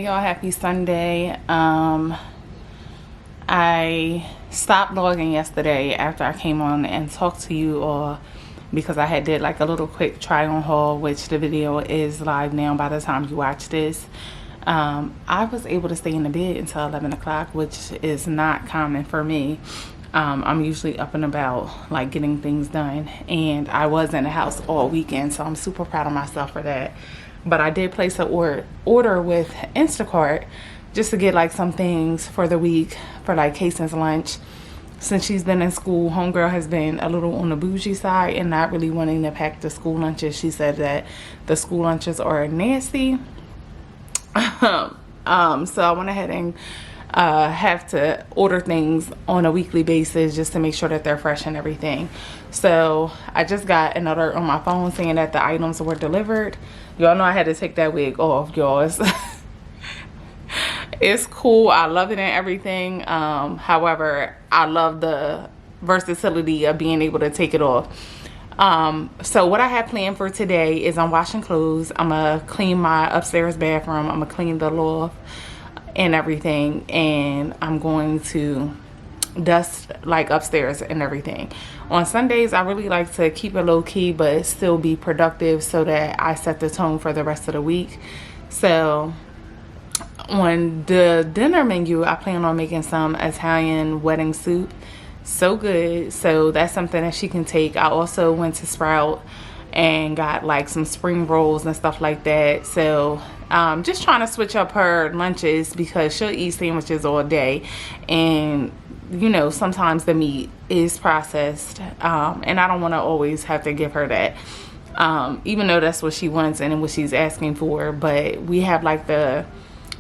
y'all, happy Sunday. I stopped vlogging yesterday after I came on and talked to you all because I had did like a little quick try on haul, which the video is live now by the time you watch this. I was able to stay in the bed until 11 o'clock, which is not common for me. I'm usually up and about, like getting things done, and I was in the house all weekend, so I'm super proud of myself for that. But I did place an order with Instacart just to get like some things for the week for like Casey's lunch. Since she's been in school, homegirl has been a little on the bougie side and not really wanting to pack the school lunches. She said that the school lunches are nasty. So I went ahead and have to order things on a weekly basis just to make sure that they're fresh and everything. So I just got an alert on my phone saying that the items were delivered. Y'all know I had to take that wig off, y'all. It's cool. I love it and everything. However, I love the versatility of being able to take it off. So what I have planned for today is I'm washing clothes. I'm gonna clean my upstairs bathroom. I'm gonna clean the loft and everything, and I'm going to dust like upstairs and everything. On Sundays, I really like to keep it low key but still be productive so that I set the tone for the rest of the week. So on the dinner menu, I plan on making some Italian wedding soup. So good. So that's something that she can take. I also went to Sprout and got like some spring rolls and stuff like that. So just trying to switch up her lunches because she'll eat sandwiches all day, and you know, sometimes the meat is processed, and I don't want to always have to give her that, even though that's what she wants and what she's asking for. But we have like the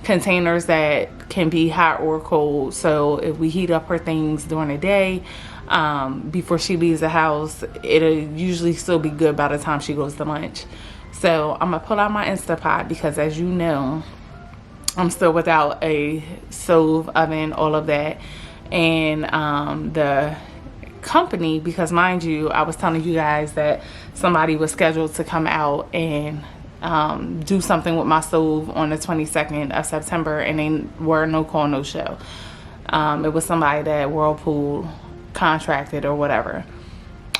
containers that can be hot or cold, so if we heat up her things during the day before she leaves the house, it'll usually still be good by the time she goes to lunch. So I'm gonna pull out my Instapot because, as you know, I'm still without a stove, oven, all of that. And the company, because mind you, I was telling you guys that somebody was scheduled to come out and do something with my stove on the 22nd of September, and they were no call, no show. It was somebody that Whirlpool contracted or whatever.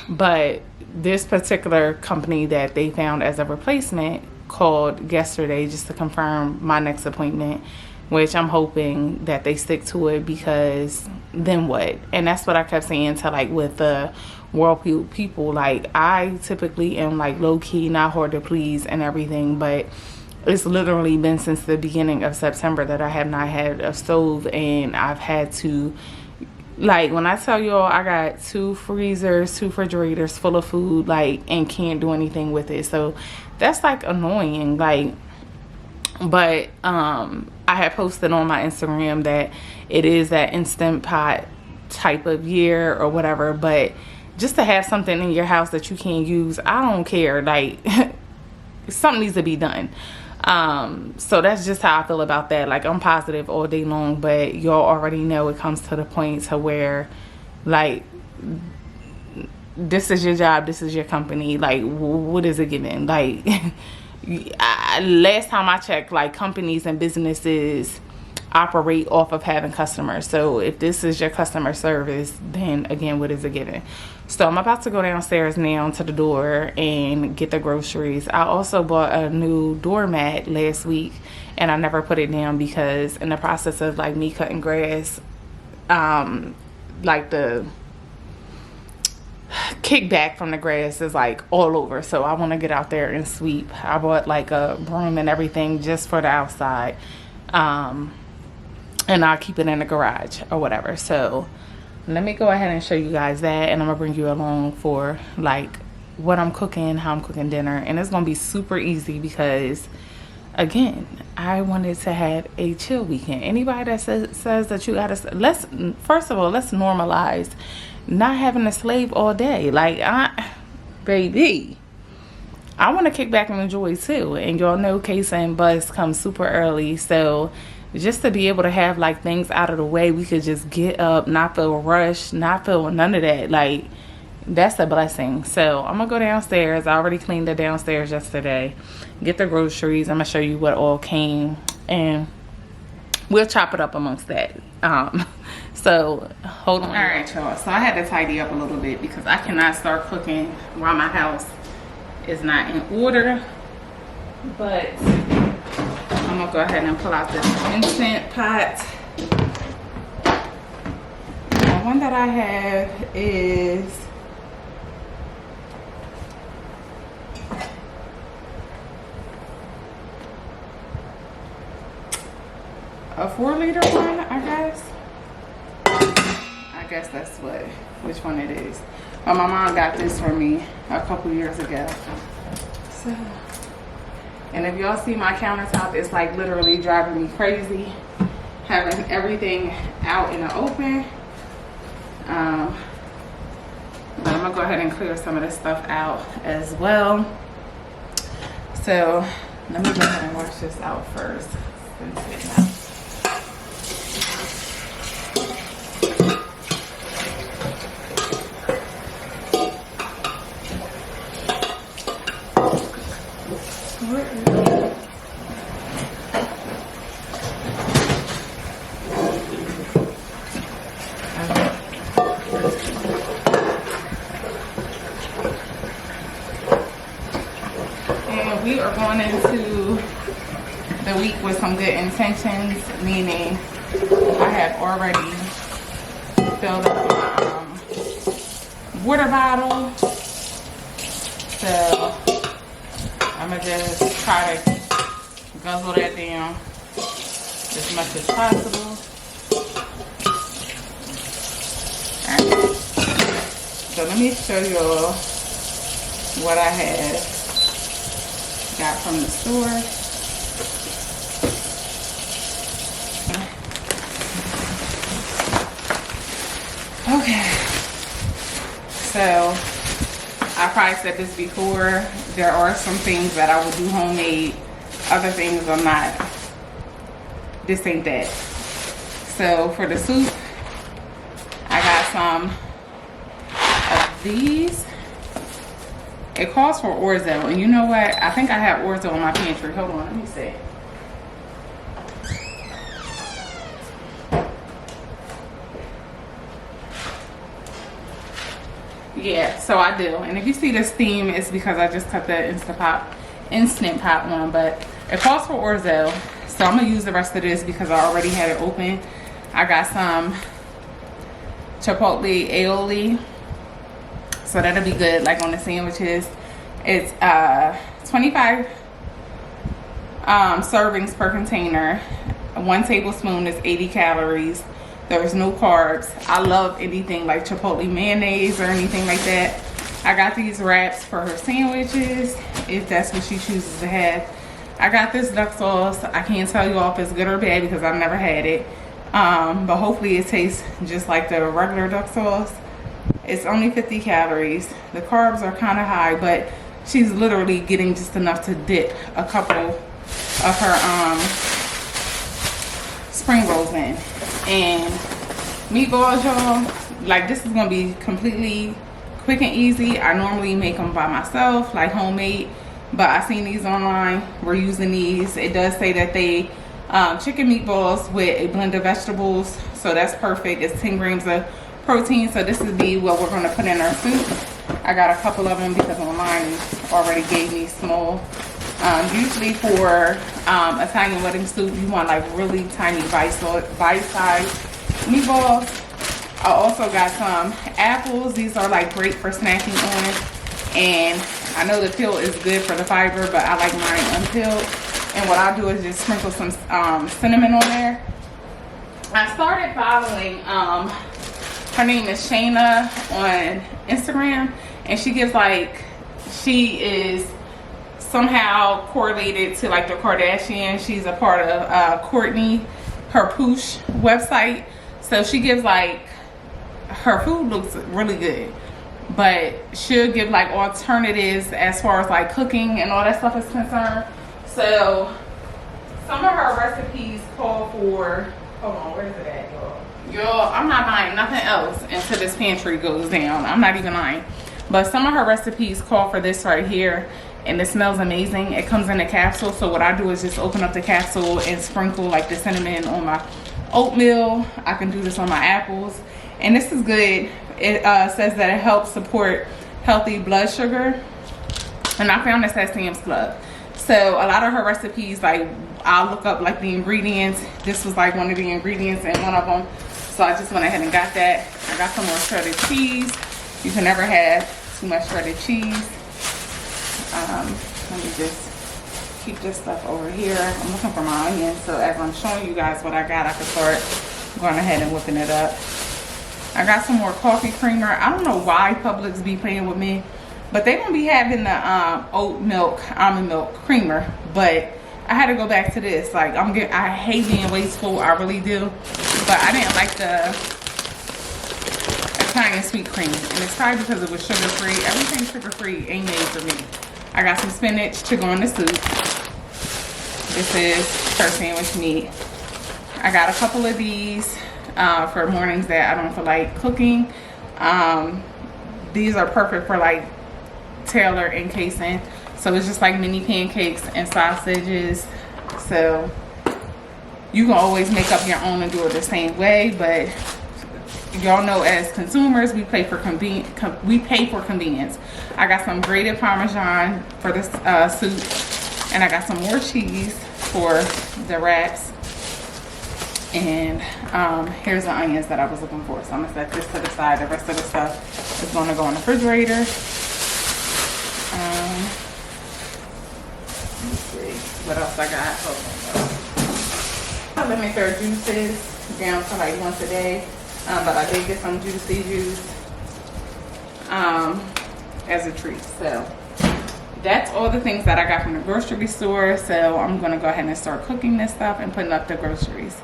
But this particular company that they found as a replacement called yesterday just to confirm my next appointment, which I'm hoping that they stick to it, because then what? And that's what I kept saying to like with the Whirlpool people. Like, I typically am like low key, not hard to please and everything, but it's literally been since the beginning of September that I have not had a stove, and I've had to, like, when I tell y'all I got 2 freezers, 2 refrigerators full of food, like, and can't do anything with it. So that's like annoying. Like, but I had posted on my Instagram that it is that Instant Pot type of year or whatever, but just to have something in your house that you can't use, I don't care. Like, something needs to be done. So that's just how I feel about that. Like, I'm positive all day long, but y'all already know it comes to the point to where, like, this is your job, this is your company. Like, what is it giving? Like, last time I checked, like, companies and businesses operate off of having customers. So if this is your customer service, then again, what is it giving? So I'm about to go downstairs now to the door and get the groceries. I also bought a new doormat last week, and I never put it down because in the process of like me cutting grass, like the kickback from the grass is like all over. So I want to get out there and sweep. I bought like a broom and everything just for the outside. And I'll keep it in the garage or whatever. So let me go ahead and show you guys that, and I'm gonna bring you along for like what I'm cooking, how I'm cooking dinner. And it's gonna be super easy because, again, I wanted to have a chill weekend. Anybody that says that you gotta, first of all, let's normalize not having a slave all day. Like, baby, I want to kick back and enjoy too. And y'all know Casey and Buzz come super early, so just to be able to have like things out of the way, we could just get up, not feel rushed, not feel none of that. Like, that's a blessing. So I'm gonna go downstairs. I already cleaned the downstairs yesterday, get the groceries. I'm gonna show you what all came, and we'll chop it up amongst that. So hold on. All right, y'all, so I had to tidy up a little bit because I cannot start cooking while my house is not in order. But I'm gonna go ahead and pull out this instant pot. The one that I have is a 4-liter one, I guess. I guess that's which one it is. But my mom got this for me a couple years ago. So, and if y'all see my countertop, it's like literally driving me crazy, having everything out in the open. But I'm gonna go ahead and clear some of this stuff out as well. So let me go ahead and wash this out first. We are going into the week with some good intentions, meaning I have already filled up my water bottle. So I'm gonna just try to guzzle that down as much as possible. Alright. So let me show y'all what I have got from the store. Okay, so I probably said this before, there are some things that I will do homemade, other things I'm not. This ain't that. So for the soup, I got some of these. It calls for orzo, and you know what? I think I have orzo in my pantry. Hold on, let me see. Yeah, so I do. And if you see this theme, it's because I just cut the Instant Pot one, but it calls for orzo. So I'm gonna use the rest of this because I already had it open. I got some chipotle aioli. So that'll be good, like on the sandwiches. It's 25 servings per container. 1 tablespoon is 80 calories. There's no carbs. I love anything like chipotle mayonnaise or anything like that. I got these wraps for her sandwiches, if that's what she chooses to have. I got this duck sauce. I can't tell you all if it's good or bad because I've never had it. But hopefully it tastes just like the regular duck sauce. It's only 50 calories. The carbs are kind of high, but she's literally getting just enough to dip a couple of her spring rolls in. And meatballs, y'all, like this is gonna be completely quick and easy. I normally make them by myself, like homemade, but I seen these online. We're using these. It does say that they chicken meatballs with a blend of vegetables, so that's perfect. It's 10 grams of protein, so this would be what we're going to put in our soup. I got a couple of them because online already gave me small. Usually for Italian wedding soup, you want like really tiny bite-sized meatballs. I also got some apples. These are like great for snacking on, and I know the peel is good for the fiber, but I like mine unpeeled. And what I'll do is just sprinkle some cinnamon on there. I started following her name is Shayna on Instagram, and she gives like, she is somehow correlated to like the Kardashians. She's a part of Courtney, her Poosh website. So she gives like, her food looks really good, but she'll give like alternatives as far as like cooking and all that stuff is concerned. So some of her recipes call for, hold on, where's it at, y'all? Y'all, I'm not buying nothing else until this pantry goes down. I'm not even lying. But some of her recipes call for this right here. and it smells amazing. It comes in a capsule, so what I do is just open up the capsule and sprinkle like the cinnamon on my oatmeal. I can do this on my apples, and this is good. It says that it helps support healthy blood sugar, and I found this at Sam's Club. So a lot of her recipes, like I'll look up like the ingredients. This was like one of the ingredients in one of them, so I just went ahead and got that. I got some more shredded cheese. You can never have too much shredded cheese. Let me just keep this stuff over here. I'm looking for my onions, so as I'm showing you guys what I got, I can start going ahead and whipping it up. I got some more coffee creamer. I don't know why Publix be playing with me, but they don't be having the oat milk, almond milk creamer. But I had to go back to this. Like I hate being wasteful, I really do. But I didn't like the Italian sweet cream, and it's probably because it was sugar free. Everything sugar free ain't made for me. I got some spinach to go in the soup. This is her sandwich meat. I got a couple of these for mornings that I don't feel like cooking. These are perfect for like Taylor and Kason. So it's just like mini pancakes and sausages. So you can always make up your own and do it the same way, but y'all know as consumers we pay for convenience. I got some grated Parmesan for this soup, and I got some more cheese for the wraps. And here's the onions that I was looking for. So I'm gonna set this to the side. The rest of the stuff is gonna go in the refrigerator. Let me see what else I got. Hold on. Lemon curd juices down to like once a day. But I did get some juicy juice as a treat. So that's all the things that I got from the grocery store. So I'm gonna go ahead and start cooking this stuff and putting up the groceries.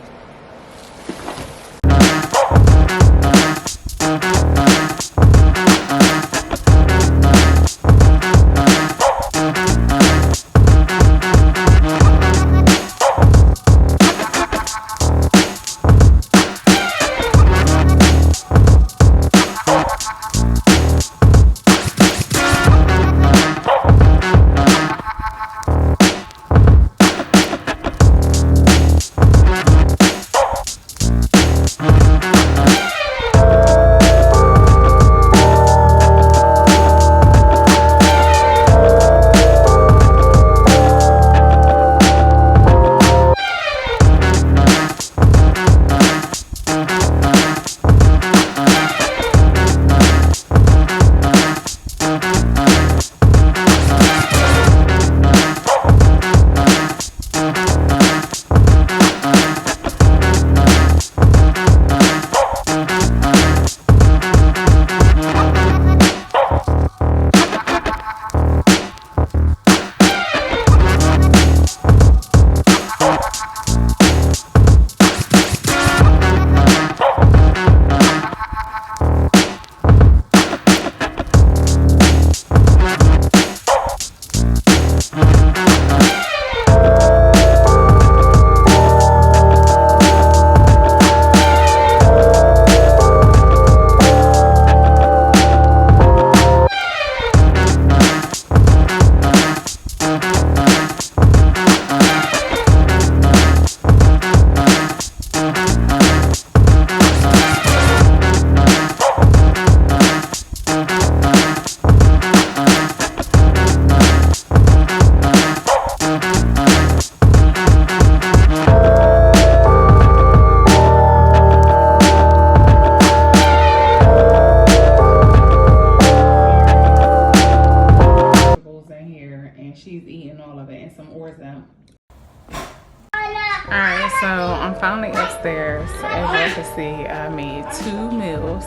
Alright, so I'm finally upstairs. As you can see, I made 2 meals.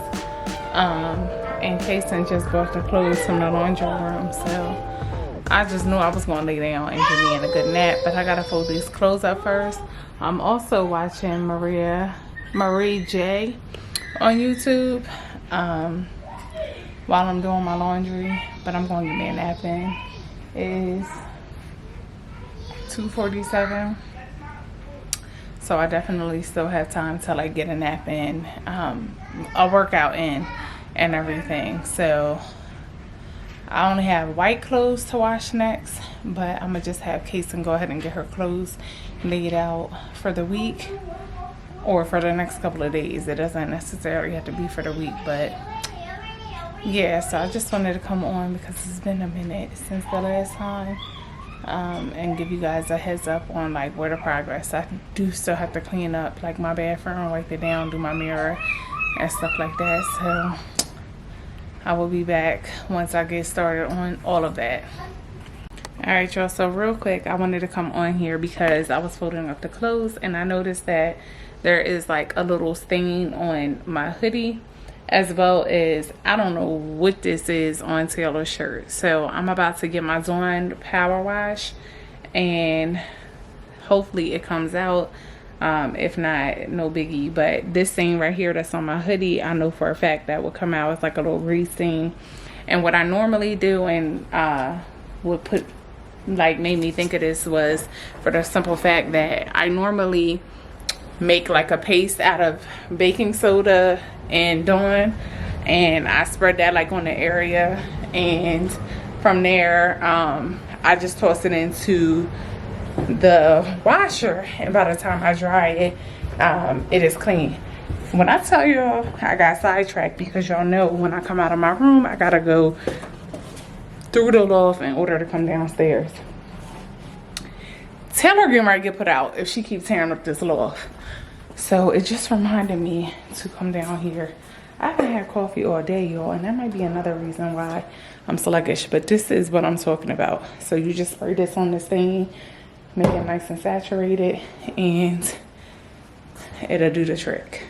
And Kason just brought the clothes from the laundry room, so I just knew I was going to lay down and give me a good nap, but I got to fold these clothes up first. I'm also watching Marie J on YouTube while I'm doing my laundry, but I'm going to get me a nap in. It is 2:47. So I definitely still have time to like get a nap in, a workout in and everything. So I only have white clothes to wash next, but I'm gonna just have Kason go ahead and get her clothes laid out for the week or for the next couple of days. It doesn't necessarily have to be for the week, but yeah, so I just wanted to come on because it's been a minute since the last time, and give you guys a heads up on like where the progress. I do still have to clean up like my bathroom, wipe it down, do my mirror and stuff like that. So I will be back once I get started on all of that. All right, y'all, so real quick, I wanted to come on here because I was folding up the clothes and I noticed that there is like a little stain on my hoodie, as well as I don't know what this is on Taylor's shirt. So I'm about to get my Dawn power wash and hopefully it comes out. If not, no biggie. But this stain right here that's on my hoodie, I know for a fact that will come out. It's like a little grease stain. And what I normally do and would put, like, made me think of this was for the simple fact that I normally make like a paste out of baking soda and Dawn, and I spread that like on the area, and from there I just toss it into the washer, and by the time I dry it, it is clean. When I tell y'all I got sidetracked, because y'all know when I come out of my room I gotta go through the loft in order to come downstairs. Taylor getting ready to get put out if she keeps tearing up this loft. So it just reminded me to come down here. I haven't had coffee all day, y'all, and that might be another reason why I'm sluggish, but this is what I'm talking about. So you just spray this on this thing, make it nice and saturated, and it'll do the trick.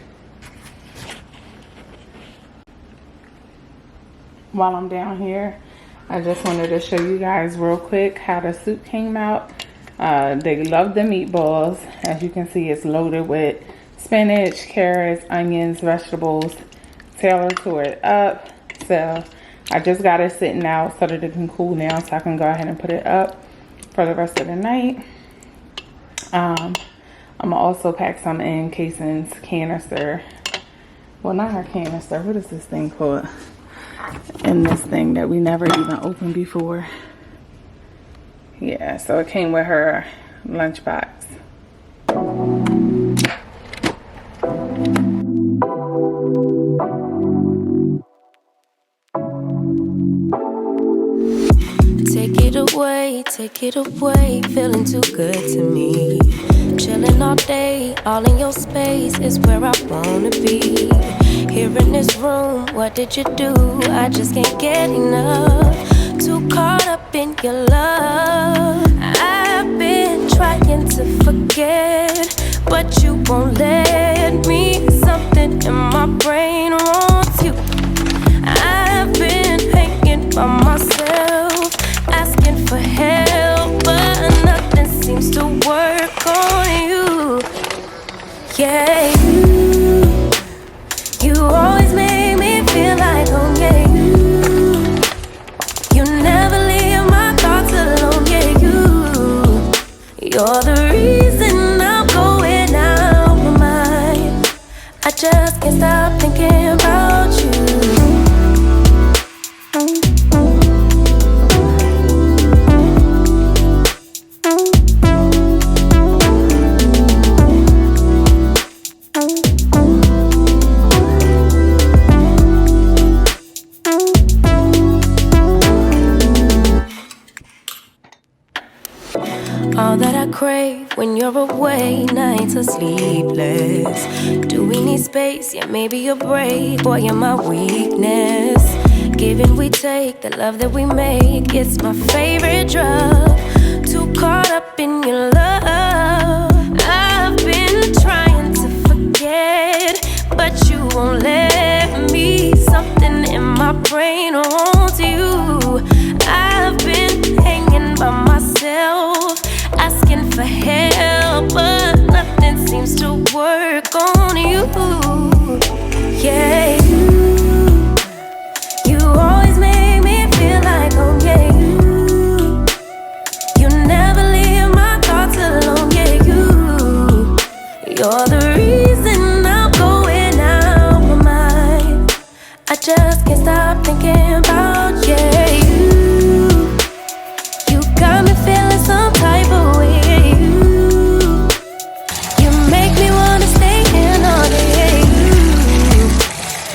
While I'm down here, I just wanted to show you guys real quick how the soup came out. They love the meatballs. As you can see, it's loaded with spinach, carrots, onions, vegetables. Taylor tore it up, so I just got it sitting out so that it can cool down so I can go ahead and put it up for the rest of the night. I'm gonna also pack some in Kason's canister. Well, not her canister. What is this thing called? And this thing that we never even opened before. Yeah, so it came with her lunchbox. Take it away, feeling too good to me. Chilling all day, all in your space is where I wanna be. Here in this room, what did you do? I just can't get enough. Too caught up in your love. I've been trying to forget, but you won't let me. Something in my brain wants you. I've been hanging by myself, asking for help, but nothing seems to work on you. Yeah, you always make me feel like home. Yeah, you never leave my thoughts alone. Yeah, you're the reason I'm going out my mind. I just can't stop thinking about you. All that I crave when you're away, nights are sleepless. Do we need space? Yeah, maybe a break. Boy, you're my weakness. Give and we take, the love that we make, it's my favorite drug. Too caught up in your love. I've been trying to forget, but you won't let me. Something in my brain wants you. I've been hanging by myself, asking for help, but nothing seems to work on you. Yeah, you always make me feel like home. Yeah, you never leave my thoughts alone. Yeah, you're the reason I'm going out my mind. I just can't stop thinking about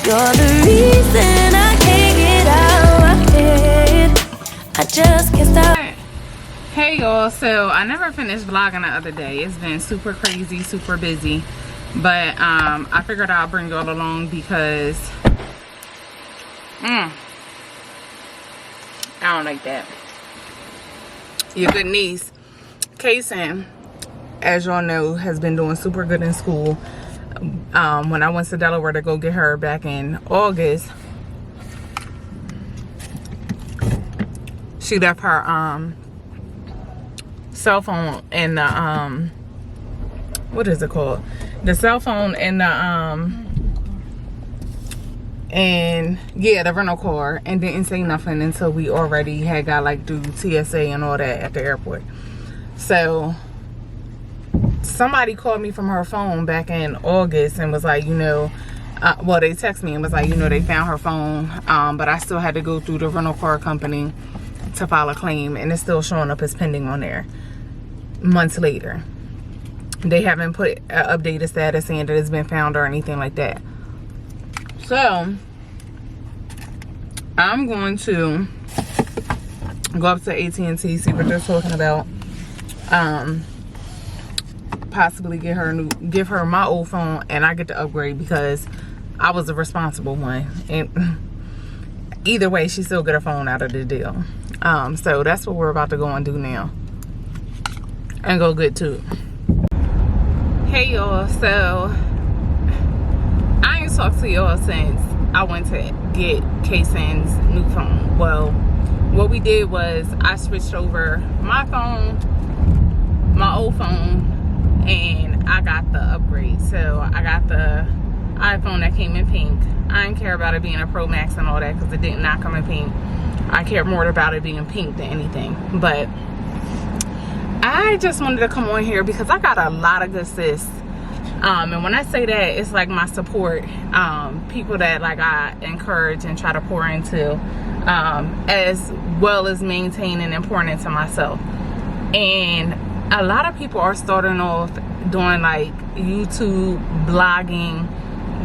You're the reason I can't get out my head. I just can't stop. Hey y'all, so I never finished vlogging the other day. It's been super crazy, super busy, but I figured I'll bring y'all along because I don't like that. Your good niece Kason, as y'all know, has been doing super good in school. When I went to Delaware to go get her back in August, she left her cell phone in the what is it called? The cell phone in the the rental car, and didn't say nothing until we already had got like through TSA and all that at the airport. So somebody called me from her phone back in August and was like, you know, well, they texted me and was like, you know, they found her phone, but I still had to go through the rental car company to file a claim, and it's still showing up as pending on there months later. They haven't put an updated status saying that it's been found or anything like that. So I'm going to go up to AT&T, see what they're talking about. Possibly give her my old phone, and I get to upgrade because I was the responsible one. And either way, she still get her phone out of the deal. So that's what we're about to go and do now, and go good too. Hey y'all, so I ain't talked to y'all since I went to get Kason's new phone. Well, what we did was I switched over my phone, my old phone, and I got the upgrade. So I got the iPhone that came in pink. I didn't care about it being a Pro Max and all that because it did not come in pink. I cared more about it being pink than anything. But I just wanted to come on here because I got a lot of good sis. And when I say that, it's like my support, people that like I encourage and try to pour into, as well as maintaining and pouring into myself. And a lot of people are starting off doing like YouTube, blogging,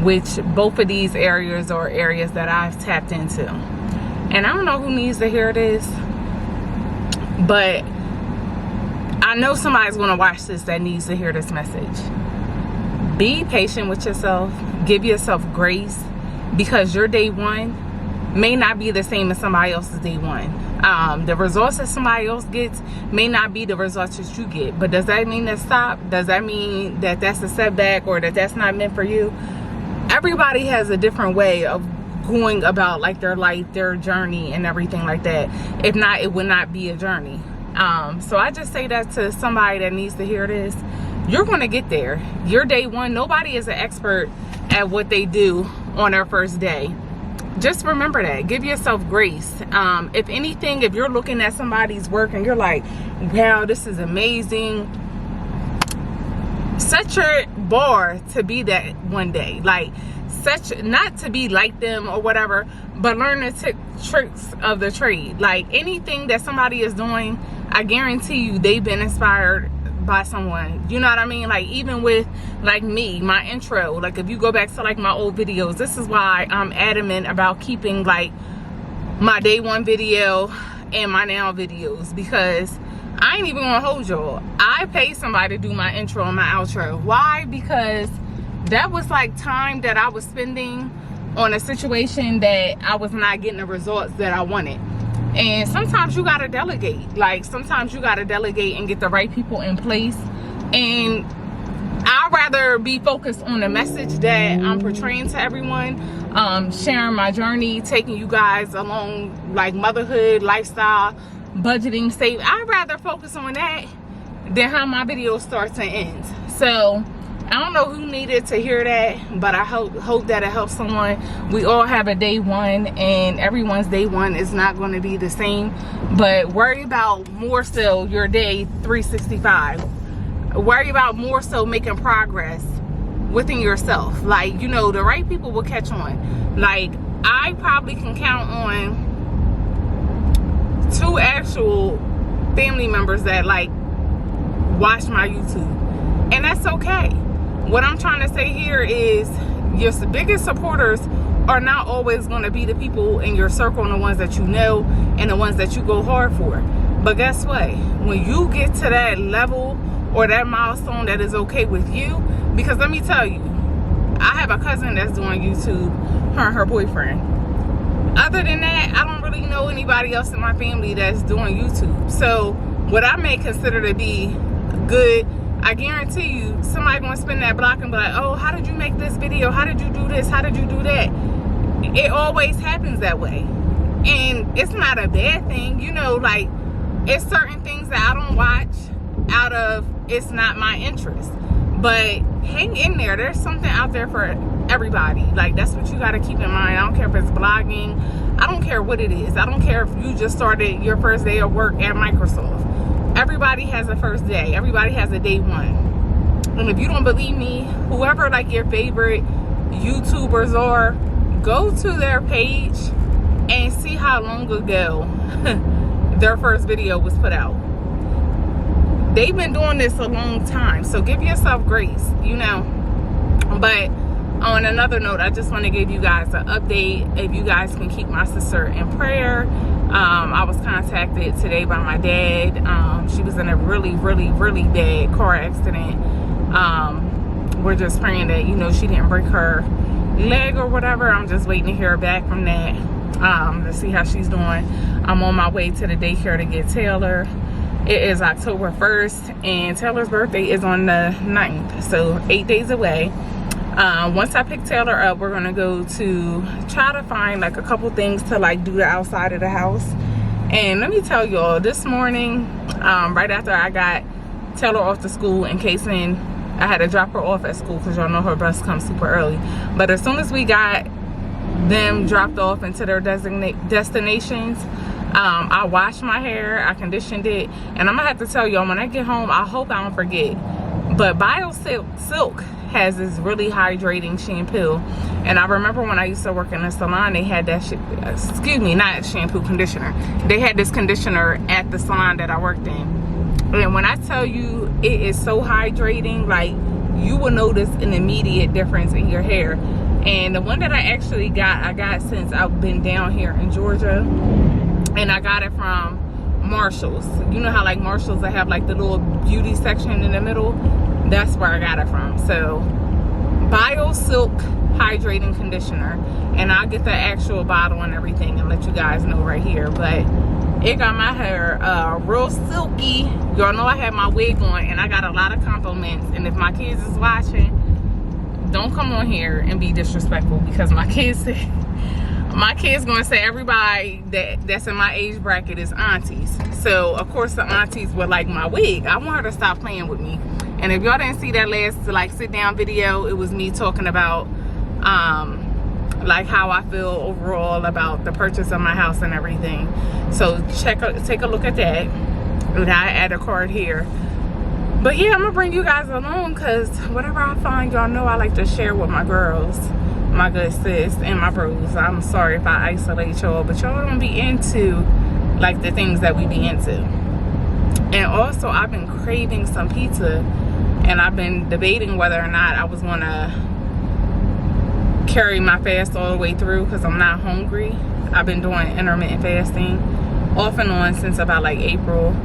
which both of these areas are areas that I've tapped into. And I don't know who needs to hear this, but I know somebody's going to watch this that needs to hear this message. Be patient with yourself. Give yourself grace, because your day one may not be the same as somebody else's day one. The results that somebody else gets may not be the results that you get. But does that mean to stop? Does that mean that that's a setback or that that's not meant for you? Everybody has a different way of going about like their life, their journey, and everything like that. If not, it would not be a journey. So I just say that to somebody that needs to hear this. You're going to get there. Your day one, nobody is an expert at what they do on their first day. Just remember that. Give yourself grace. If anything, if you're looking at somebody's work and you're like, wow, this is amazing, set your bar to be that one day. Like, not to be like them or whatever, but learn the tricks of the trade. Like, anything that somebody is doing, I guarantee you they've been inspired by someone. You know what I mean? Like, even with like me, my intro, like if you go back to like my old videos, this is why I'm adamant about keeping like my day one video and my now videos, because I ain't even gonna hold y'all. I paid somebody to do my intro and my outro. Why? Because that was like time that I was spending on a situation that I was not getting the results that I wanted. And sometimes you gotta delegate. Like, sometimes you gotta delegate and get the right people in place. And I'd rather be focused on the message that I'm portraying to everyone, sharing my journey, taking you guys along like motherhood, lifestyle, budgeting, save. I'd rather focus on that than how my video starts and ends. So I don't know who needed to hear that, but I hope that it helps someone. We all have a day one, and everyone's day one is not going to be the same. But worry about more so your day 365. Worry about more so making progress within yourself. Like, you know, the right people will catch on. Like, I probably can count on 2 actual family members that like watch my YouTube, and that's okay. What I'm trying to say here is your biggest supporters are not always going to be the people in your circle and the ones that you know and the ones that you go hard for. But guess what? When you get to that level or that milestone that is okay with you, because let me tell you, I have a cousin that's doing YouTube, her and her boyfriend. Other than that, I don't really know anybody else in my family that's doing YouTube. So what I may consider to be good, I guarantee you somebody gonna spin that block and be like, oh, how did you make this video? How did you do this? How did you do that? It always happens that way. And it's not a bad thing, you know, like it's certain things that I don't watch out of it's not my interest. But hang in there. There's something out there for everybody. Like, that's what you got to keep in mind. I don't care if it's blogging. I don't care what it is. I don't care if you just started your first day of work at Microsoft. Everybody has a first day. Everybody has a day one. And if you don't believe me, whoever like your favorite YouTubers are, go to their page and see how long ago their first video was put out. They've been doing this a long time, so give yourself grace, you know. But on another note, I just want to give you guys an update. If you guys can keep my sister in prayer. I was contacted today by my dad. She was in a really bad car accident. We're just praying that, you know, she didn't break her leg or whatever. I'm just waiting to hear back from that, to see how she's doing. I'm on my way to the daycare to get Taylor. It is October 1st and Taylor's birthday is on the 9th, so 8 days away. Once I pick Taylor up, we're gonna go to try to find like a couple things to like do the outside of the house. And let me tell y'all, this morning, right after I got Taylor off to school, in case I had to drop her off at school because y'all know her bus comes super early. But as soon as we got them dropped off into their destinations, I washed my hair, I conditioned it, and I'm gonna have to tell y'all when I get home, I hope I don't forget, but Silk has this really hydrating shampoo. And I remember when I used to work in a salon, they had that not shampoo, conditioner. They had this conditioner at the salon that I worked in, and when I tell you it is so hydrating, like you will notice an immediate difference in your hair. And the one that I actually got, I got since I've been down here in Georgia. And I got it from Marshall's. You know how like Marshall's, they have like the little beauty section in the middle? That's where I got it from. So, Bio Silk Hydrating Conditioner. And I'll get the actual bottle and everything and let you guys know right here. But it got my hair real silky. Y'all know I had my wig on and I got a lot of compliments. And if my kids is watching, don't come on here and be disrespectful, because my kids gonna say everybody that's in my age bracket is aunties. So of course the aunties would like my wig. I want her to stop playing with me. And if y'all didn't see that last like sit down video, it was me talking about like how I feel overall about the purchase of my house and everything. So take a look at that. And I add a card here. But yeah, I'm gonna bring you guys along, because whatever I find, y'all know I like to share with my girls, my good sis and my bros. I'm sorry if I isolate y'all, but y'all don't be into like the things that we be into. And also, I've been craving some pizza, and I've been debating whether or not I was gonna carry my fast all the way through, because I'm not hungry. I've been doing intermittent fasting off and on since about like April.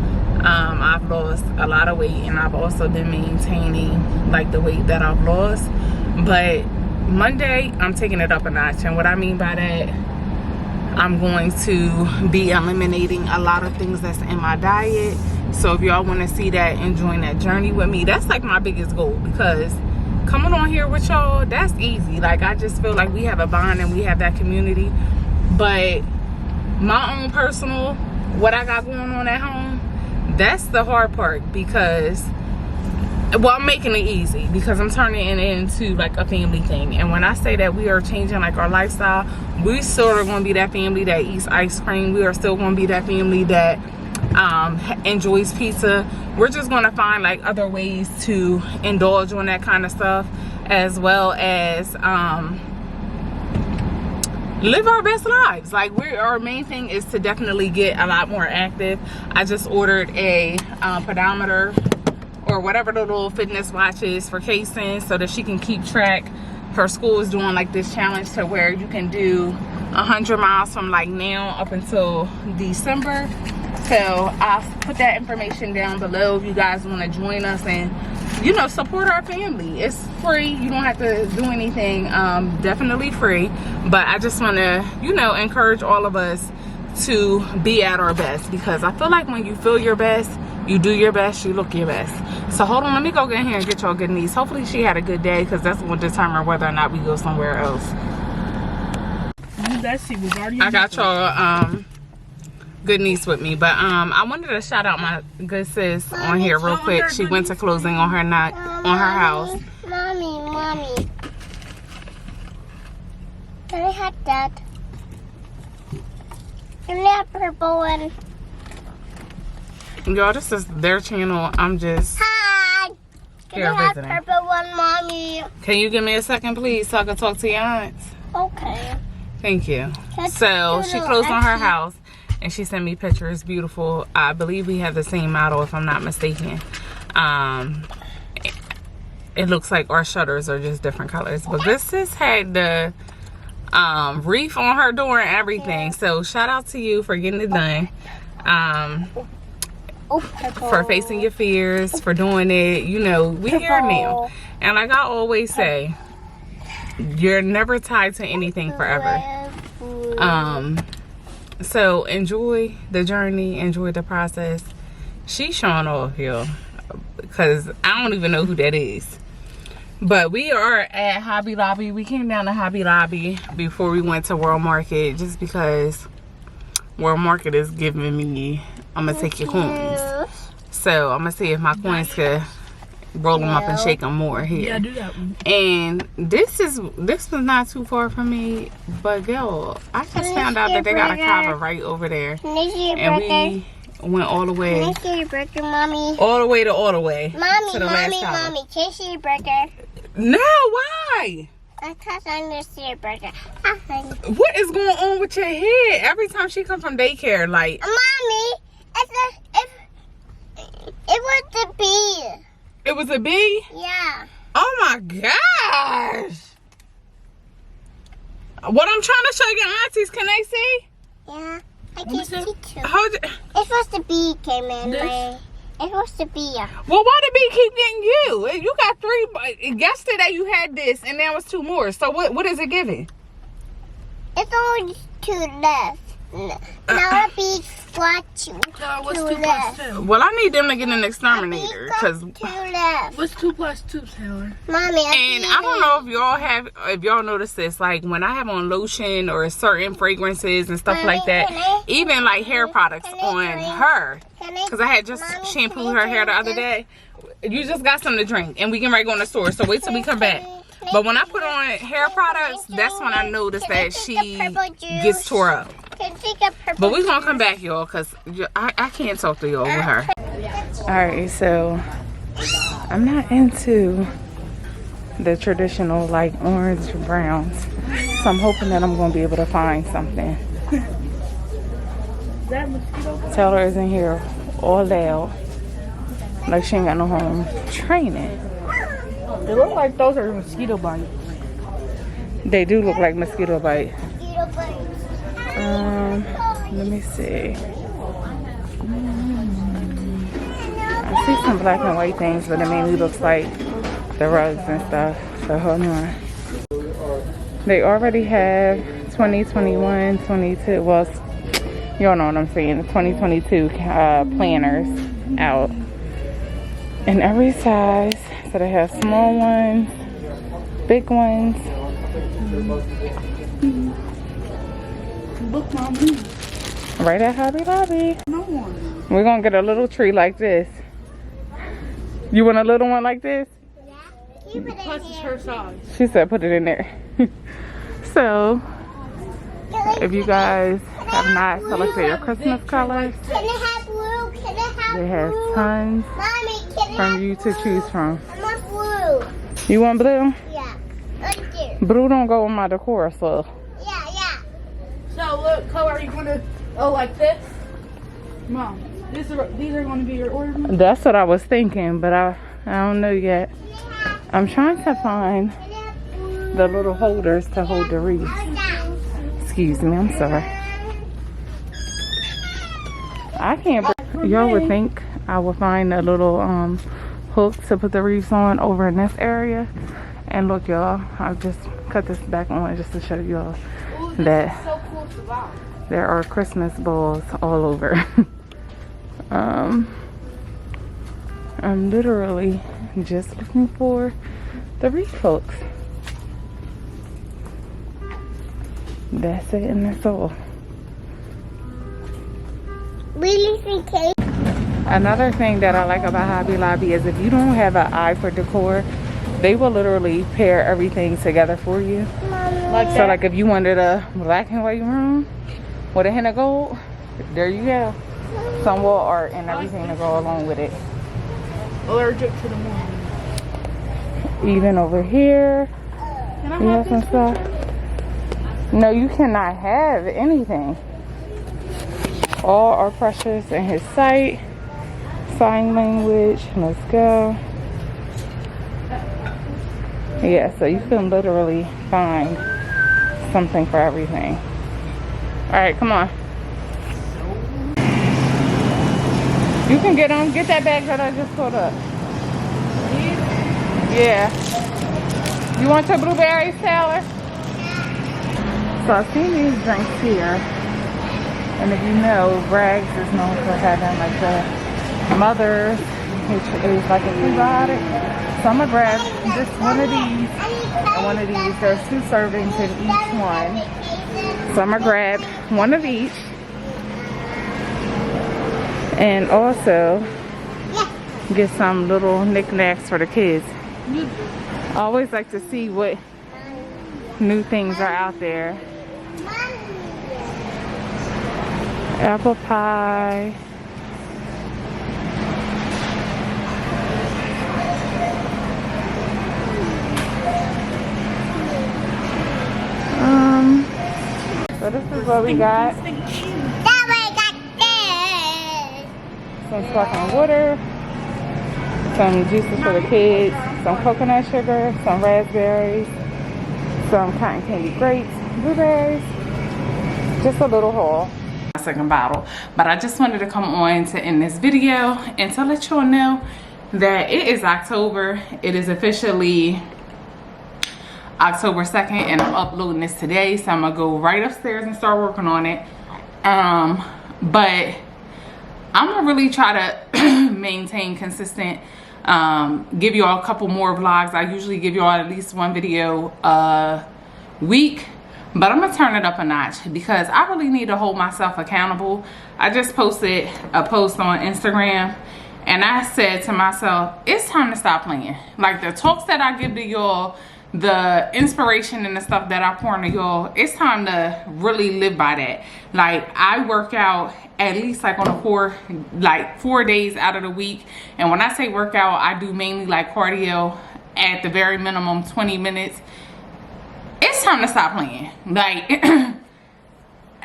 I've lost a lot of weight, and I've also been maintaining like the weight that I've lost. But Monday, I'm taking it up a notch. And what I mean by that, I'm going to be eliminating a lot of things that's in my diet. So if y'all want to see that and join that journey with me, that's like my biggest goal, because coming on here with y'all, that's easy. Like, I just feel like we have a bond and we have that community. But my own personal, what I got going on at home, that's the hard part, because well, I'm making it easy because I'm turning it into like a family thing. And when I say that we are changing like our lifestyle, we still are going to be that family that eats ice cream. We are still going to be that family that enjoys pizza. We're just going to find like other ways to indulge on that kind of stuff, as well as live our best lives. Like, our main thing is to definitely get a lot more active. I just ordered a pedometer, or whatever the little fitness watch is for Kason, so that she can keep track her school is doing like this challenge to where you can do 100 miles from like now up until December. So I'll put that information down below if you guys want to join us and, you know, support our family. It's free. You don't have to do anything. Definitely free. But I just want to, you know, encourage all of us to be at our best, because I feel like when you feel your best, you do your best, you look your best. So hold on, let me go get in here and get y'all good niece. Hopefully she had a good day, because that's what will determine whether or not we go somewhere else. I got y'all good niece with me, but I wanted to shout out my good sis on here real quick. She went to closing on her house. Mommy. Can I have that? Can I have purple one? Y'all, this is their channel. I'm just Can I have purple one, Mommy? Can you give me a second, please, so I can talk to your aunts? Okay. Thank you. So she closed on her house and she sent me pictures. Beautiful. I believe we have the same model, if I'm not mistaken. It looks like our shutters are just different colors, but this sis had the wreath on her door and everything. So shout out to you for getting it done. For facing your fears, for doing it. You know, we here now. And like I always say, you're never tied to anything forever. So enjoy the journey, enjoy the process. She's showing off here, because I don't even know who that is. But we are at Hobby Lobby. We came down to Hobby Lobby before we went to World Market, just because World Market is giving me, I'm gonna take your coins. So I'm gonna see if my coins could roll them up and shake them more here. Yeah, do that one. And this was not too far from me, but girl, I just found out that they got a Kava right over there. And we went all the way. Can I see your burger, Mommy? All the way to all the way. Mommy, to the last Kava. Mommy, can I see your burger? No, why? Because I want to see your burger. What is going on with your head? Every time she come from daycare, like... Mommy, it was the bee. It was a bee? Yeah. Oh my gosh. What I'm trying to show your aunties, can they see? Yeah, I can see too. Hold it. It was the bee came in. It was the bee. Well, why did bee keep getting you? You got 3. Yesterday you had this, and now it's 2 more. So what is it giving? It's only 2 left. Now a bee squats you. What's 2 plus 2? Well, I need them to get an exterminator, because 2 left. What's 2 plus 2, Taylor? Mommy, and I don't know if y'all notice this, like when I have on lotion or certain fragrances and stuff like that, even like hair products on her, because I had just shampooed her hair the other day. You just got something to drink, and we can go in the store, so wait till we come back. But when I put on hair products, that's when I notice that she gets tore up. But we're gonna come back, y'all, because I can't talk to y'all with her. Alright, so I'm not into the traditional like orange browns, so I'm hoping that I'm gonna be able to find something. Taylor is in here all loud, like she ain't got no home training. They look like those are mosquito bites. They do look like mosquito bites. Let me see. I see some black and white things, but it mainly looks like the rugs and stuff. So hold on. They already have 2021, 22. Well, y'all know what I'm saying. 2022 planners out in every size. So they have small ones, big ones. Look, Mommy. Right at Hobby Lobby. No one. We're gonna get a little tree like this. You want a little one like this? Plus it's her size. She said put it in there. So, if you guys have not selected your Christmas colors, Can I have blue? Can I have they have tons Mommy, can I from you to choose from. I want blue. You want blue? Yeah. Right there. Blue don't go with my decor, so. Yeah. So what color are you gonna? Oh, like this? Mom, these are going to be your ornaments. That's what I was thinking, but I don't know yet. I'm trying to find the little holders to hold the wreath. Excuse me, I'm sorry. I can't. Y'all would think I would find a little hook to put the wreaths on over in this area. And look, y'all, I'll just cut this back on just to show y'all that there are Christmas balls all over. I'm literally just looking for the wreath hooks. That's it, and that's all. Really think cake? Another thing that I like about Hobby Lobby is if you don't have an eye for decor, they will literally pair everything together for you. So like if you wanted a black and white room with a hint of gold, there you go. Some wall art and everything to go along with it. Allergic to the moon. Even over here, Can I we have have some this stuff. No, you cannot have anything. All are precious in his sight. Sign language. Let's go. Yeah, so you can literally find something for everything. All right, come on. You can get on. Get that bag that I just pulled up. Yeah. You want your blueberries, Taylor? So I've seen these drinks here. And if you know, Bragg's is known for having like the Mother's, which is like a prebiotic. So I'm gonna grab just one of these and one of these. There's 2 servings in each one. So I'm gonna grab one of each. And also get some little knickknacks for the kids. I always like to see what new things are out there. Apple pie. So this is what we got. Some sparkling water, some juices for the kids, some coconut sugar, some raspberries, some cotton candy grapes, blueberries, just a little haul. My second bottle, but I just wanted to come on to end this video and to let y'all know that it is October. It is officially October 2nd and I'm uploading this today, so I'm gonna go right upstairs and start working on it. But I'm gonna really try to maintain consistent, give y'all a couple more vlogs. I usually give y'all at least one video a week, but I'm gonna turn it up a notch because I really need to hold myself accountable. I just posted a post on Instagram and I said to myself, it's time to stop playing. Like the talks that I give to y'all, the inspiration and the stuff that I pour into y'all, it's time to really live by that. Like I work out at least like on a 4 days out of the week, and when I say workout, I do mainly like cardio at the very minimum 20 minutes. It's time to stop playing. Like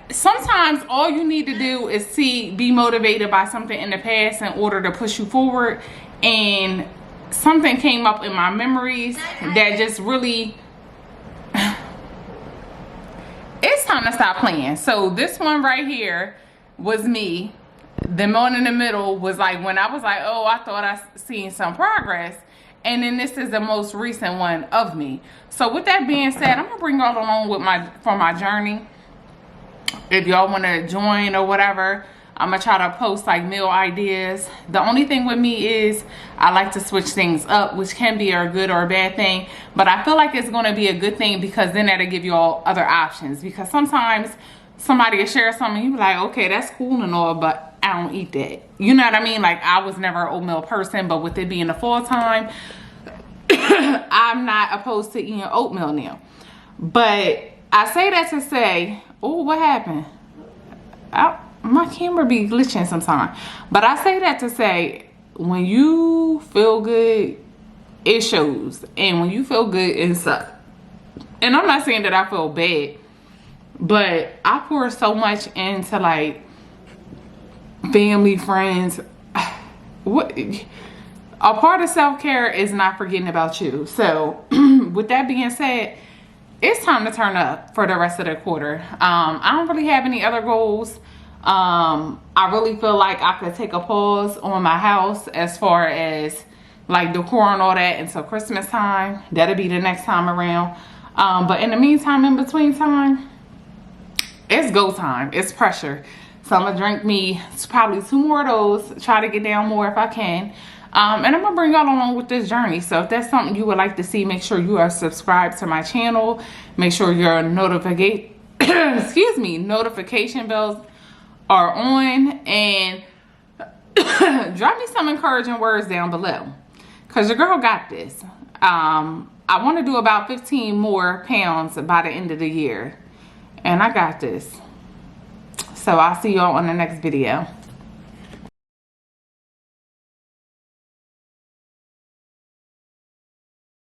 sometimes all you need to do is be motivated by something in the past in order to push you forward, and something came up in my memories that just really it's time to stop playing. So this one right here was me. The one in the middle was like when I was like, oh, I thought I seen some progress, and then this is the most recent one of me. So with that being said, I'm gonna bring y'all along with my journey. If y'all want to join or whatever, I'm gonna try to post like meal ideas. The only thing with me is I like to switch things up, which can be a good or a bad thing, but I feel like it's gonna be a good thing because then that'll give you all other options. Because sometimes somebody will share something, you be like, okay, that's cool and all, but I don't eat that. You know what I mean? Like I was never an oatmeal person, but with it being the fall time, I'm not opposed to eating oatmeal now. But I say that to say, oh, what happened? My camera be glitching sometimes. But I say that to say, when you feel good, it shows. And when you feel good, it's up. And I'm not saying that I feel bad, but I pour so much into like family, friends. What a part of self-care is not forgetting about you. So with that being said, it's time to turn up for the rest of the quarter. I don't really have any other goals. I really feel like I could take a pause on my house as far as like decor and all that until Christmas time. That'll be the next time around. But in the meantime, in between time, it's go time. It's pressure. So I'm gonna drink me probably 2 more of those, try to get down more if I can. And I'm gonna bring y'all along with this journey. So if that's something you would like to see, make sure you are subscribed to my channel. Make sure your notification bells are on, and drop me some encouraging words down below, because your girl got this. I want to do about 15 more pounds by the end of the year, and I got this. So I'll see y'all on the next video.